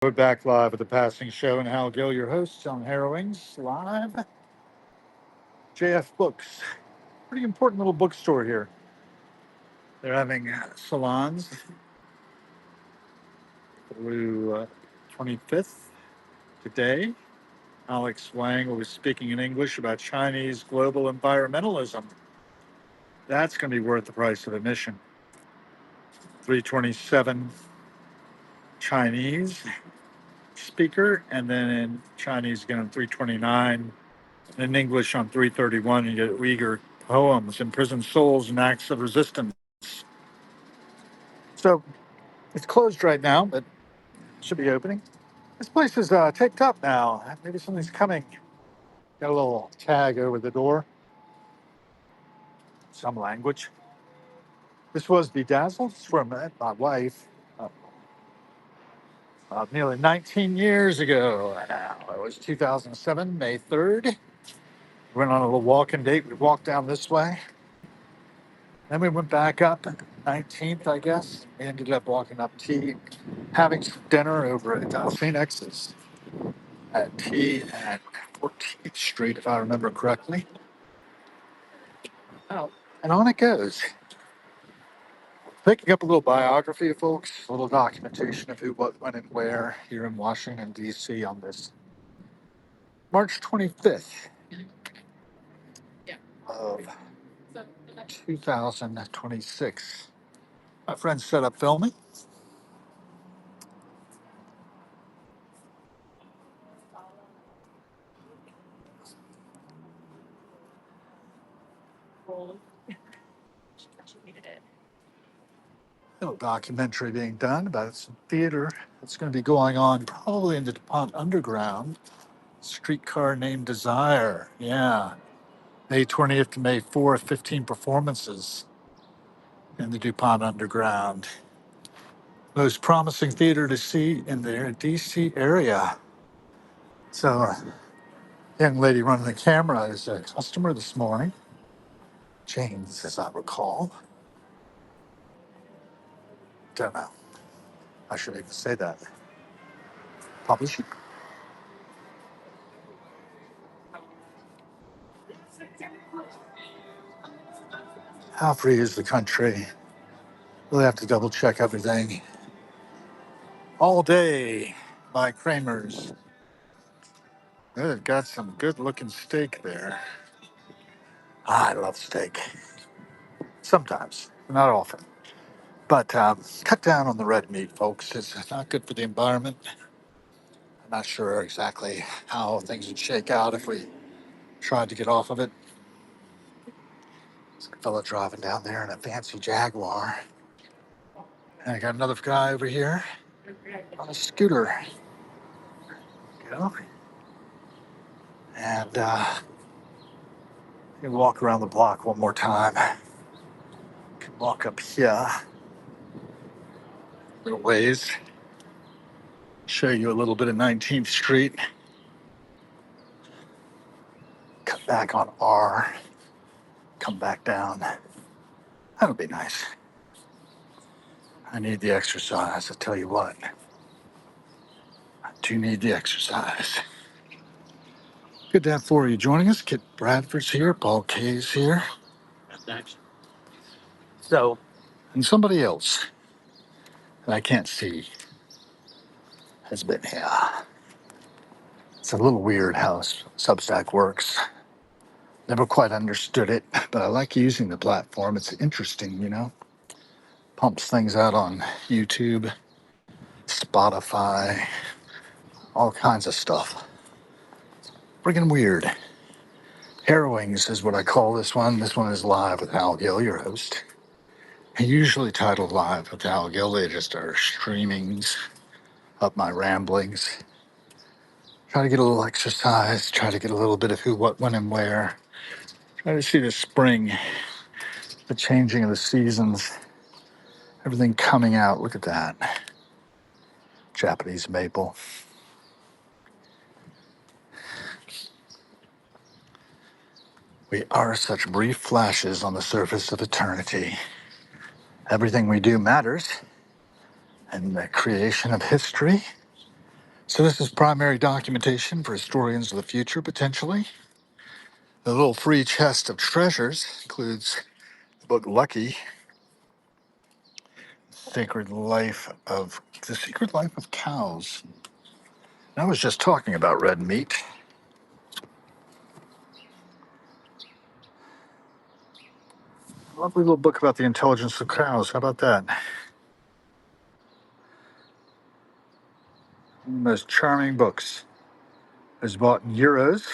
We're back live with the Passing Show and Hal Gill, your host on Harrowings Live. JF Books, pretty important little bookstore here. They're having salons through 25th today. Alex Wang was speaking in English about Chinese global environmentalism. That's going to be worth the price of admission. 327 Chinese speaker, and then in Chinese again on 329. In English on 331, you get Uyghur poems, imprisoned souls, and acts of resistance. So it's closed right now, but it should be opening. This place is taped up now. Maybe something's coming. Got a little tag over the door, some language. This was Bedazzled. It's from my wife nearly 19 years ago now. It was 2007, May 3rd. We went on a little walking date. We walked down this way. Then we went back up 19th, I guess. We ended up walking up T, having some dinner over at St. X's at T at 14th Street, if I remember correctly. Oh, and on it goes. Picking up a little biography of folks, a little documentation of who, what, when, and where here in Washington, D.C. on this March 25th of 2026. My friend set up filming. Little documentary being done about some theater that's going to be going on probably in the DuPont Underground. Streetcar Named Desire. Yeah. May 20th to May 4th, 15 performances in the DuPont Underground. Most promising theater to see in the DC area. So, young lady running the camera is a customer this morning. James, as I recall. Don't know. I should even say that. Publishing. How free is the country? We'll have to double check everything. All Day by Kramer's. They've got some good looking steak there. I love steak. Sometimes, not often. But cut down on the red meat, folks. It's not good for the environment. I'm not sure exactly how things would shake out if we tried to get off of it. There's a fella driving down there in a fancy Jaguar. And I got another guy over here on a scooter. You know? And you can walk around the block one more time. You can walk up here a little ways. Show you a little bit of 19th Street. Come back on R. Come back down. That'll be nice. I need the exercise, I tell you what. I do need the exercise. Good to have four of you joining us. Kit Bradford's here, Paul Kay's here. Thanks. So, and somebody else that I can't see has been here. It's a little weird how Substack works. Never quite understood it, but I like using the platform. It's interesting, you know. Pumps things out on YouTube, Spotify, all kinds of stuff. Friggin' weird. Harrowings is what I call this one. This one is live with Hal Gill, your host. I usually title Live with Hal Gill. They just are streamings of my ramblings. Try to get a little exercise, try to get a little bit of who, what, when, and where. Try to see the spring, the changing of the seasons, everything coming out. Look at that. Japanese maple. We are such brief flashes on the surface of eternity. Everything we do matters, and the creation of history So this is primary documentation for historians of the future, potentially. The little free chest of treasures includes the book Lucky, The Secret Life of Cows. I was just talking about red meat. Lovely little book about the intelligence of cows. How about that? One of the most charming books. It was bought in euros.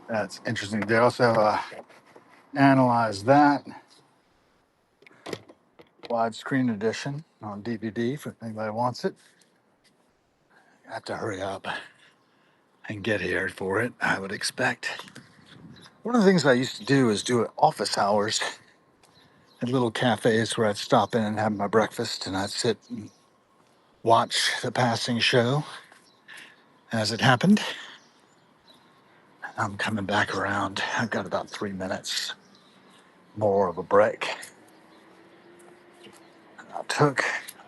That's interesting. They also analyzed that widescreen edition on DVD for anybody who wants it. I have to hurry up and get here for it, I would expect. One of the things I used to do is do office hours at little cafes where I'd stop in and have my breakfast, and I'd sit and watch the passing show as it happened. I'm coming back around. I've got about 3 minutes more of a break I took.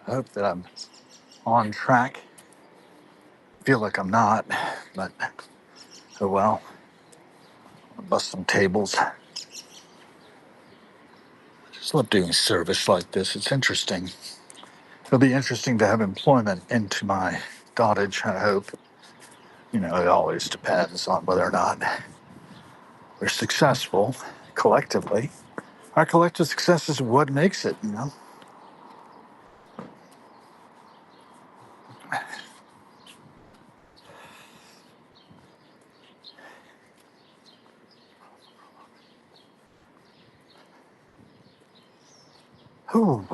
I hope that I'm on track. Feel like I'm not, but oh well. I'll bust some tables. Just love doing service like this. It's interesting. It'll be interesting to have employment into my cottage, I hope. You know, it always depends on whether or not we're successful collectively. Our collective success is what makes it, you know? Ooh,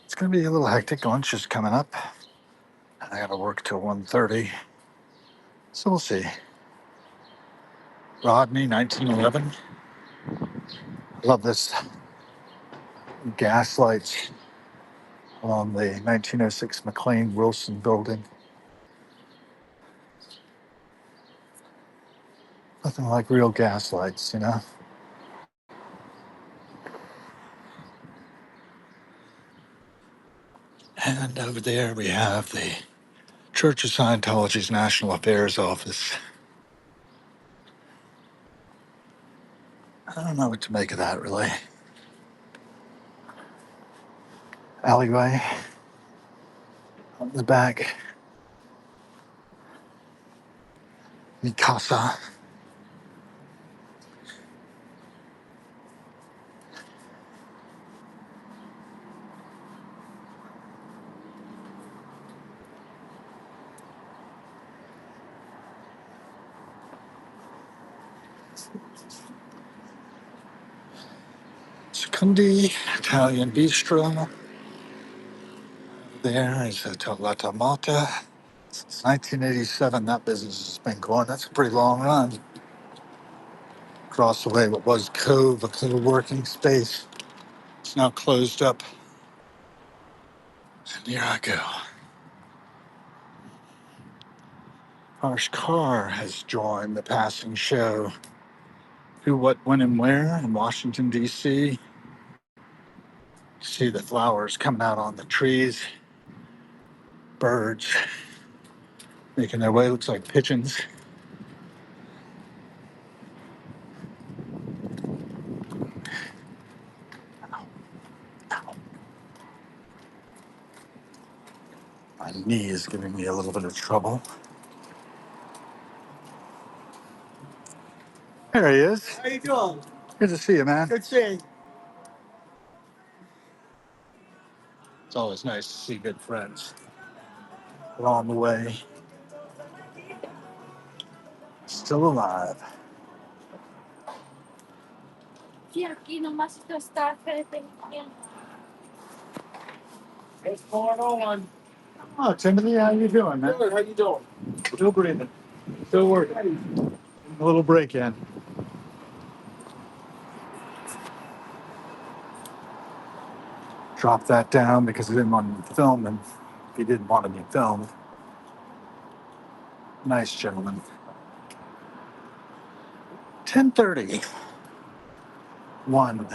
it's going to be a little hectic. Lunch is coming up. I got to work till 1:30. So we'll see. Rodney, 1911. Love this gas lights on the 1906 McLean Wilson building. Nothing like real gas lights, you know? And over there we have the Church of Scientology's National Affairs Office. I don't know what to make of that, really. Alleyway on the back. Mi casa. Secundi, Italian Bistro. There is Hotel La Tamata. Since 1987, that business has been going. That's a pretty long run. Across the way, what was Cove, a little working space. It's now closed up. And here I go. Harsh Carr has joined the passing show. Who, what, when, and where in Washington, D.C. See the flowers coming out on the trees. Birds making their way. Looks like pigeons. My knee is giving me a little bit of trouble. There he is. How you doing? Good to see you, man. Good to see you. It's always nice to see good friends along the way. Still alive. What's going on? Oh, Timothy, how you doing, man? Good. How you doing? Still breathing. Still working. A little break in. Drop that down because I didn't want him to film, and if he didn't want to be filmed. Nice gentleman. 10:30. one.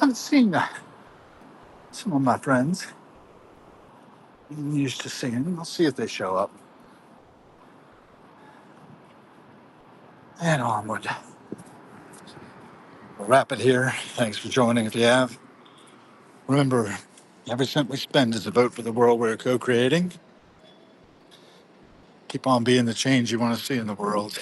I've seen some of my friends used to singing. I'll see if they show up. And onward. We'll wrap it here. Thanks for joining if you have. Remember, every cent we spend is a vote for the world we're co creating. Keep on being the change you want to see in the world.